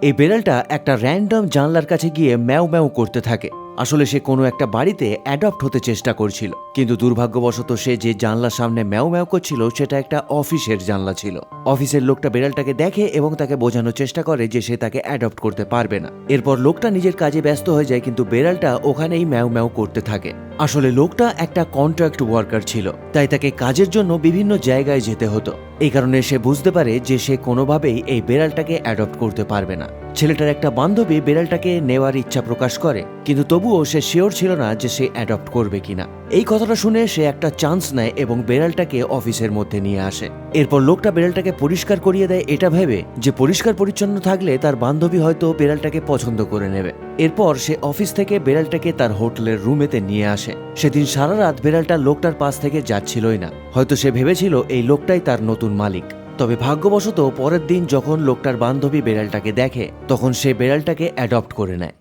এই বেড়ালটা একটা র্যান্ডম জানলার কাছে গিয়ে ম্যাও ম্যাও করতে থাকে। আসলে সে কোনো একটা বাড়িতে অ্যাডপ্ট হতে চেষ্টা করছিল, কিন্তু দুর্ভাগ্যবশত সে যে জানলার সামনে ম্যাও ম্যাও করছিল সেটা একটা অফিসের জানলা ছিল। অফিসের লোকটা বেড়ালটাকে দেখে এবং তাকে বোঝানোর চেষ্টা করে যে সে তাকে অ্যাডপ্ট করতে পারবে না। এরপর লোকটা নিজের কাজে ব্যস্ত হয়ে যায়, কিন্তু বেড়ালটা ওখানেই ম্যাও ম্যাও করতে থাকে। আসলে লোকটা একটা কন্ট্রাক্ট ওয়ার্কার ছিল, তাই তাকে কাজের জন্য বিভিন্ন জায়গায় যেতে হতো। এই কারণে সে বুঝতে পারে যে সে কোনোভাবেই এই বেড়ালটাকে অ্যাডপ্ট করতে পারবে না। ছেলেটার একটা বান্ধবী বেড়ালটাকে নেওয়ার ইচ্ছা প্রকাশ করে, কিন্তু তবুও সে শিওর ছিল না যে সে অ্যাডপ্ট করবে কিনা। এই কথাটা শুনে সে একটা চান্স নেয় এবং বেড়ালটাকে অফিসের মধ্যে নিয়ে আসে। এরপর লোকটা বেড়ালটাকে পরিষ্কার করিয়ে দেয়, এটা ভেবে যে পরিষ্কার পরিচ্ছন্ন থাকলে তার বান্ধবী হয়তো বেড়ালটাকে পছন্দ করে নেবে। এরপর সে অফিস থেকে বেড়ালটাকে তার হোটেলের রুমেতে নিয়ে আসে। সেদিন সারা রাত বেড়ালটা লোকটার পাশ থেকে যাচ্ছিলই না। হয়তো সে ভেবেছিল এই লোকটাই তার নতুন মালিক। তবে ভাগ্যবশত পরের দিন যখন লোকটার বান্ধবী বেড়ালটাকে দেখে, তখন সে বেড়ালটাকে অ্যাডপ্ট করে নেয়।